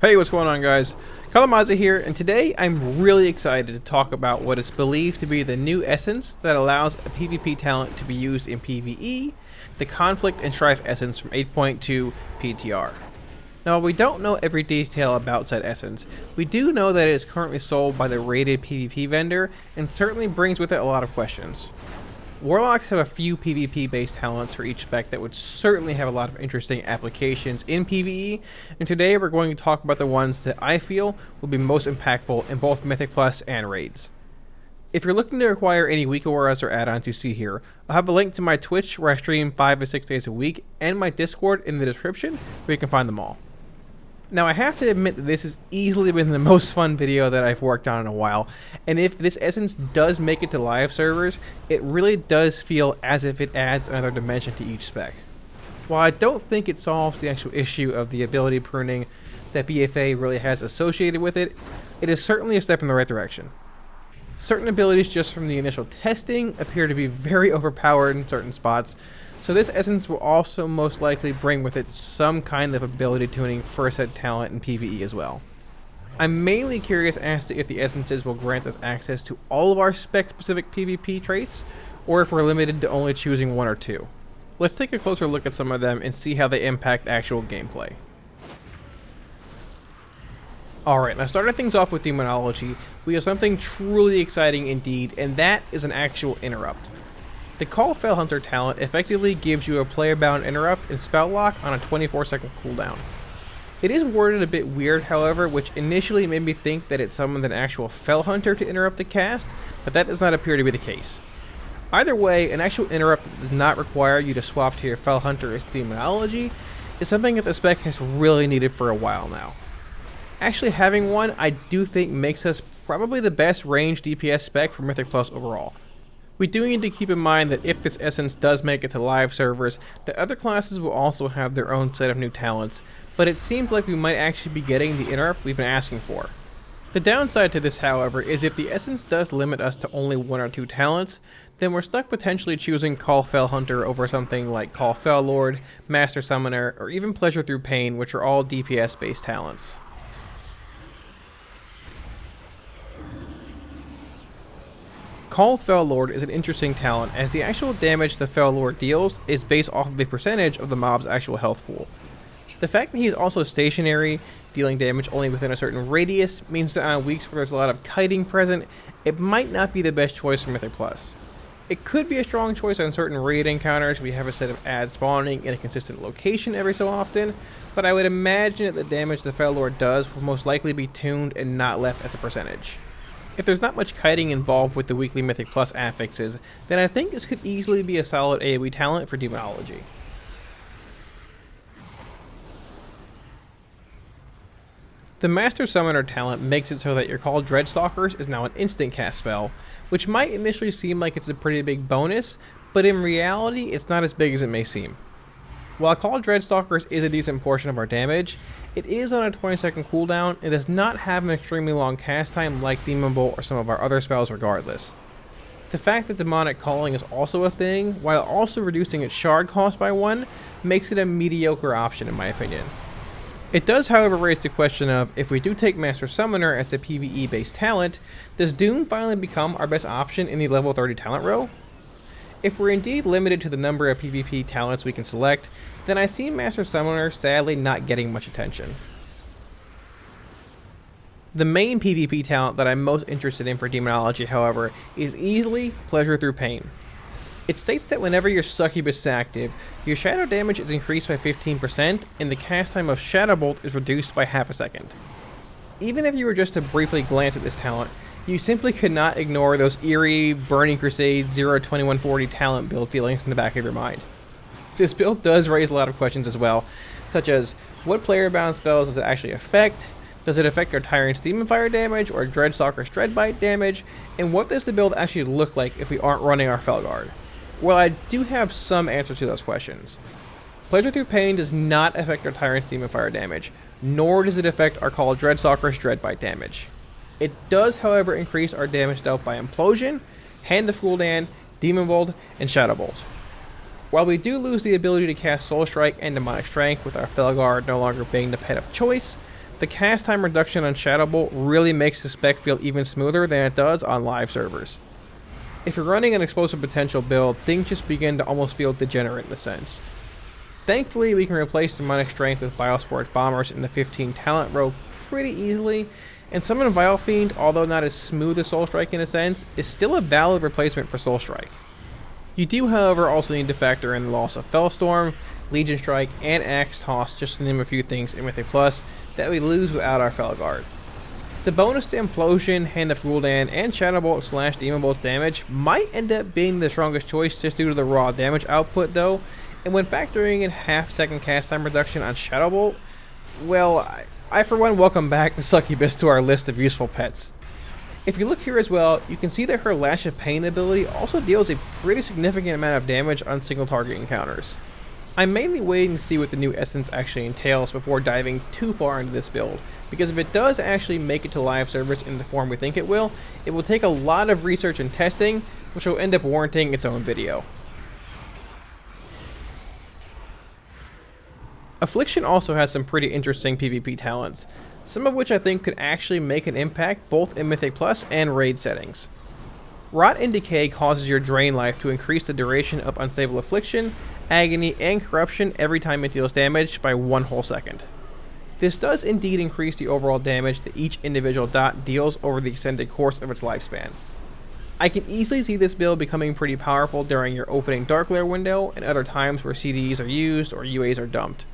Hey, what's going on, guys? Kalamazi here, and today I'm really excited to talk about what is believed to be the new essence that allows a PvP talent to be used in PvE, the Conflict and Strife Essence from 8.2 PTR. Now, while we don't know every detail about said essence, we do know that it is currently sold by the rated PvP vendor and certainly brings with it a lot of questions. Warlocks have a few PvP based talents for each spec that would certainly have a lot of interesting applications in PvE, and today we're going to talk about the ones that I feel will be most impactful in both Mythic Plus and raids. If you're looking to acquire any weak auras or add-ons you see here, I'll have a link to my Twitch where I stream 5 to 6 days a week and my Discord in the description where you can find them all. Now, I have to admit that this has easily been the most fun video that I've worked on in a while, and if this essence does make it to live servers, it really does feel as if it adds another dimension to each spec. While I don't think it solves the actual issue of the ability pruning that BFA really has associated with it, it is certainly a step in the right direction. Certain abilities just from the initial testing appear to be very overpowered in certain spots, so this essence will also most likely bring with it some kind of ability tuning for said talent in PvE as well. I'm mainly curious as to if the essences will grant us access to all of our spec-specific PvP traits, or if we're limited to only choosing one or two. Let's take a closer look at some of them and see how they impact actual gameplay. Alright, now starting things off with Demonology, we have something truly exciting indeed, and that is an actual interrupt. The Call Fellhunter talent effectively gives you a player-bound interrupt and spell lock on a 24-second cooldown. It is worded a bit weird, however, which initially made me think that it summoned an actual Fellhunter to interrupt the cast, but that does not appear to be the case. Either way, an actual interrupt that does not require you to swap to your Fellhunter as Demonology is something that the spec has really needed for a while now. Actually having one, I do think makes us probably the best range DPS spec for Mythic Plus overall. We do need to keep in mind that if this essence does make it to live servers, the other classes will also have their own set of new talents, but it seems like we might actually be getting the interrupt we've been asking for. The downside to this, however, is if the essence does limit us to only one or two talents, then we're stuck potentially choosing Call Fellhunter over something like Call Fellord, Master Summoner, or even Pleasure Through Pain, which are all DPS based talents. Call Fellord is an interesting talent, as the actual damage the Fellord deals is based off of a percentage of the mob's actual health pool. The fact that he is also stationary, dealing damage only within a certain radius, means that on weeks where there's a lot of kiting present, it might not be the best choice for Mythic Plus. It could be a strong choice on certain raid encounters where we have a set of ads spawning in a consistent location every so often, but I would imagine that the damage the Fellord does will most likely be tuned and not left as a percentage. If there's not much kiting involved with the weekly Mythic Plus affixes, then I think this could easily be a solid AoE talent for Demonology. The Master Summoner talent makes it so that your Call Dreadstalkers is now an instant cast spell, which might initially seem like it's a pretty big bonus, but in reality it's not as big as it may seem. While Call Dreadstalkers is a decent portion of our damage, it is on a 20-second cooldown and does not have an extremely long cast time like Demon Bolt or some of our other spells regardless. The fact that Demonic Calling is also a thing, while also reducing its shard cost by 1, makes it a mediocre option in my opinion. It does however raise the question of, if we do take Master Summoner as a PvE based talent, does Doom finally become our best option in the level 30 talent row? If we're indeed limited to the number of PvP talents we can select, then I see Master Summoner sadly not getting much attention. The main PvP talent that I'm most interested in for Demonology, however, is easily Pleasure Through Pain. It states that whenever your Succubus is active, your shadow damage is increased by 15% and the cast time of Shatter Bolt is reduced by half a second. Even if you were just to briefly glance at this talent, you simply could not ignore those eerie Burning Crusade 0-2140 talent build feelings in the back of your mind. This build does raise a lot of questions as well, such as what player-bound spells does it actually affect, does it affect our Tyrant's Demon Fire damage or Dreadstalker's Dreadbite damage, and what does the build actually look like if we aren't running our Felguard? Well, I do have some answers to those questions. Pleasure Through Pain does not affect our Tyrant's Demon Fire damage, nor does it affect our Call Dreadstalker's Dreadbite damage. It does, however, increase our damage dealt by Implosion, Hand of Gul'dan, Demon Bolt, and Shadow Bolt. While we do lose the ability to cast Soul Strike and Demonic Strength with our Felguard no longer being the pet of choice, The cast time reduction on Shadow Bolt really makes the spec feel even smoother than it does on live servers. If you're running an explosive potential build, things just begin to almost feel degenerate in a sense. Thankfully, we can replace demonic strength with Biosport bombers in the 15 talent row pretty easily, and summon Vile Fiend, although not as smooth as Soul Strike in a sense, is still a valid replacement for Soul Strike. You do, however, also need to factor in the loss of Fellstorm, Legion Strike, and Axe Toss, just to name a few things in Mythic Plus that we lose without our Felguard. The bonus to Implosion, Hand of Gul'dan, and Shadow Bolt / Demon Bolt damage might end up being the strongest choice just due to the raw damage output though, and when factoring in half-second cast time reduction on Shadow Bolt, well, I for one welcome back the Succubus to our list of useful pets. If you look here as well, you can see that her Lash of Pain ability also deals a pretty significant amount of damage on single target encounters. I'm mainly waiting to see what the new essence actually entails before diving too far into this build, because if it does actually make it to live servers in the form we think it will take a lot of research and testing, which will end up warranting its own video. Affliction also has some pretty interesting PvP talents, some of which I think could actually make an impact both in Mythic Plus and raid settings. Rot and Decay causes your drain life to increase the duration of Unstable Affliction, Agony, and Corruption every time it deals damage by 1 whole second. This does indeed increase the overall damage that each individual dot deals over the extended course of its lifespan. I can easily see this build becoming pretty powerful during your opening Dark Lair window and other times where CDs are used or UAs are dumped.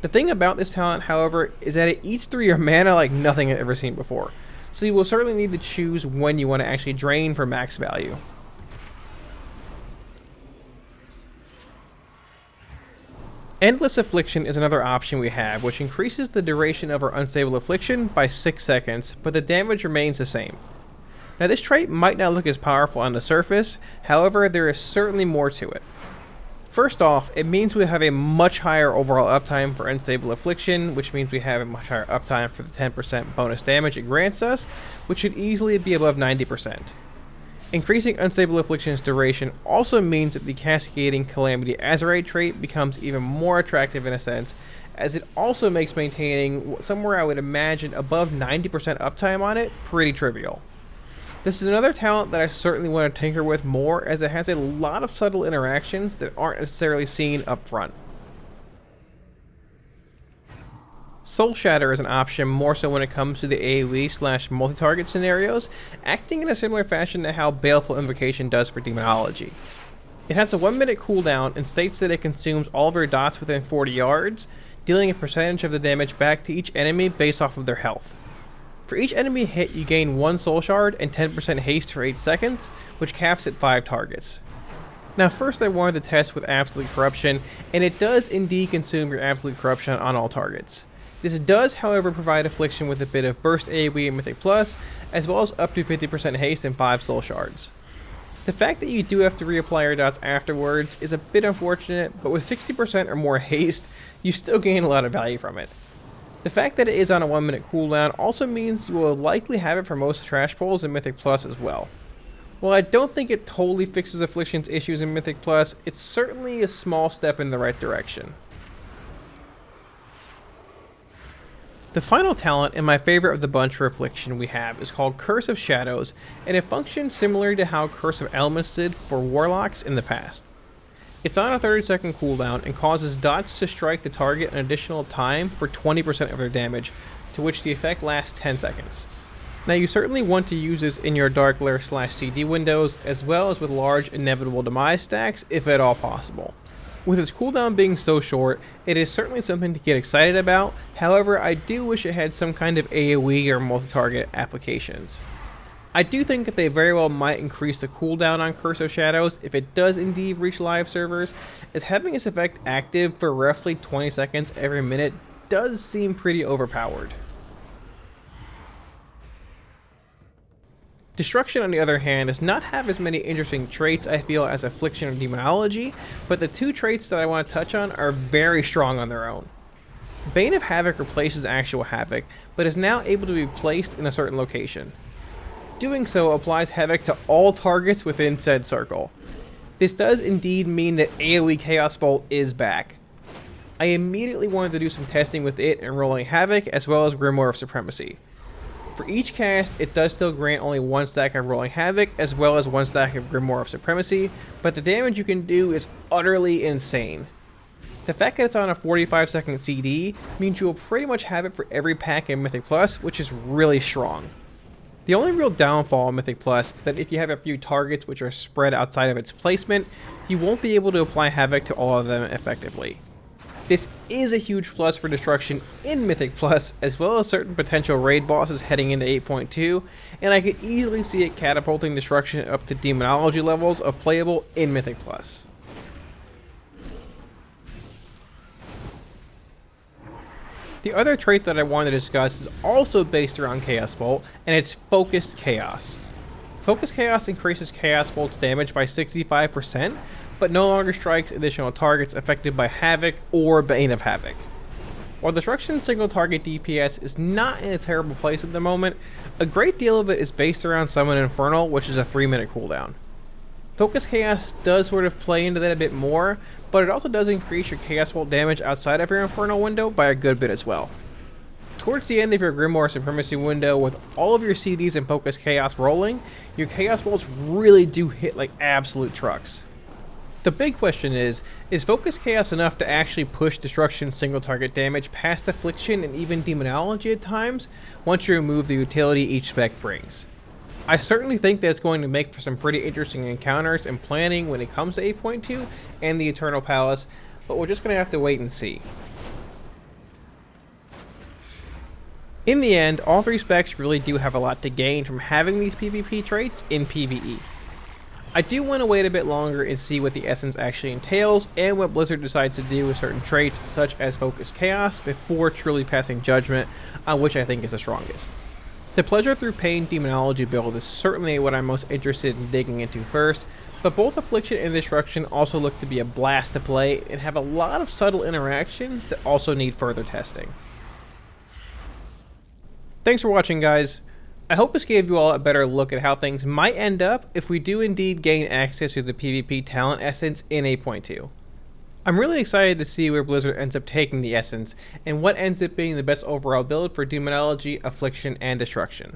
The thing about this talent, however, is that it eats through your mana like nothing I've ever seen before, so you will certainly need to choose when you want to actually drain for max value. Endless Affliction is another option we have, which increases the duration of our Unstable Affliction by 6 seconds, but the damage remains the same. Now this trait might not look as powerful on the surface, however there is certainly more to it. First off, it means we have a much higher overall uptime for Unstable Affliction, which means we have a much higher uptime for the 10% bonus damage it grants us, which should easily be above 90%. Increasing Unstable Affliction's duration also means that the Cascading Calamity Azerite trait becomes even more attractive in a sense, as it also makes maintaining somewhere I would imagine above 90% uptime on it pretty trivial. This is another talent that I certainly want to tinker with more, as it has a lot of subtle interactions that aren't necessarily seen up front. Soul Shatter is an option more so when it comes to the AoE / multi-target scenarios, acting in a similar fashion to how Baleful Invocation does for Demonology. It has a 1-minute cooldown and states that it consumes all of your dots within 40 yards, dealing a percentage of the damage back to each enemy based off of their health. For each enemy hit, you gain 1 soul shard and 10% haste for 8 seconds, which caps at 5 targets. Now first I wanted to test with Absolute Corruption, and it does indeed consume your Absolute Corruption on all targets. This does, however, provide Affliction with a bit of burst AoE in Mythic Plus, as well as up to 50% haste and 5 soul shards. The fact that you do have to reapply your dots afterwards is a bit unfortunate, but with 60% or more haste, you still gain a lot of value from it. The fact that it is on a 1-minute cooldown also means you will likely have it for most trash pulls in Mythic Plus as well. While I don't think it totally fixes Affliction's issues in Mythic Plus, it's certainly a small step in the right direction. The final talent, and my favorite of the bunch for Affliction we have, is called Curse of Shadows, and it functions similar to how Curse of Elements did for Warlocks in the past. It's on a 30-second cooldown and causes dots to strike the target an additional time for 20% of their damage, to which the effect lasts 10 seconds. Now you certainly want to use this in your Dark Lair / CD windows, as well as with large Inevitable Demise stacks if at all possible. With its cooldown being so short, it is certainly something to get excited about, however I do wish it had some kind of AoE or multi-target applications. I do think that they very well might increase the cooldown on Curse of Shadows if it does indeed reach live servers, as having its effect active for roughly 20 seconds every minute does seem pretty overpowered. Destruction, on the other hand, does not have as many interesting traits, I feel, as Affliction or Demonology, but the two traits that I want to touch on are very strong on their own. Bane of Havoc replaces actual Havoc, but is now able to be placed in a certain location. Doing so applies Havoc to all targets within said circle. This does indeed mean that Aoe Chaos Bolt is back. I immediately wanted to do some testing with it and Rolling Havoc as well as Grimoire of Supremacy. For each cast, it does still grant only 1 stack of Rolling Havoc as well as 1 stack of Grimoire of Supremacy, but the damage you can do is utterly insane. The fact that it's on a 45-second CD means you will pretty much have it for every pack in Mythic Plus, which is really strong. The only real downfall in Mythic Plus is that if you have a few targets which are spread outside of its placement, you won't be able to apply Havoc to all of them effectively. This is a huge plus for destruction in Mythic Plus, as well as certain potential raid bosses heading into 8.2, and I could easily see it catapulting destruction up to Demonology levels of playable in Mythic Plus. The other trait that I wanted to discuss is also based around Chaos Bolt, and it's Focused Chaos. Focused Chaos increases Chaos Bolt's damage by 65%, but no longer strikes additional targets affected by Havoc or Bane of Havoc. While Destruction's single target DPS is not in a terrible place at the moment, a great deal of it is based around Summon Infernal, which is a 3-minute cooldown. Focus Chaos does sort of play into that a bit more, but it also does increase your Chaos Bolt damage outside of your Infernal window by a good bit as well. Towards the end of your Grimoire Supremacy window, with all of your CDs and Focus Chaos rolling, your Chaos Bolts really do hit like absolute trucks. The big question is Focus Chaos enough to actually push Destruction's single target damage past Affliction and even Demonology at times, once you remove the utility each spec brings? I certainly think that it's going to make for some pretty interesting encounters and planning when it comes to 8.2 and the Eternal Palace, but we're just going to have to wait and see. In the end, all 3 specs really do have a lot to gain from having these PvP traits in PvE. I do want to wait a bit longer and see what the Essence actually entails and what Blizzard decides to do with certain traits such as Focus Chaos before truly passing judgment on which I think is the strongest. The Pleasure Through Pain Demonology build is certainly what I'm most interested in digging into first, but both Affliction and Destruction also look to be a blast to play and have a lot of subtle interactions that also need further testing. Thanks for watching, guys. I hope this gave you all a better look at how things might end up if we do indeed gain access to the PvP talent essence in 8.2. I'm really excited to see where Blizzard ends up taking the essence, and what ends up being the best overall build for Demonology, Affliction, and Destruction.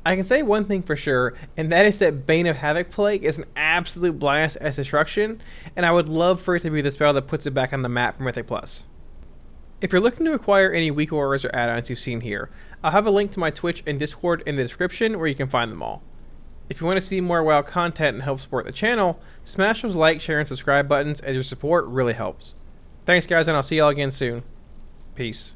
I can say one thing for sure, and that is that Bane of Havoc play is an absolute blast as Destruction, and I would love for it to be the spell that puts it back on the map for Mythic Plus. If you're looking to acquire any weak auras or add-ons you've seen here, I'll have a link to my Twitch and Discord in the description where you can find them all. If you want to see more WoW content and help support the channel, smash those like, share, and subscribe buttons as your support really helps. Thanks guys, and I'll see y'all again soon. Peace.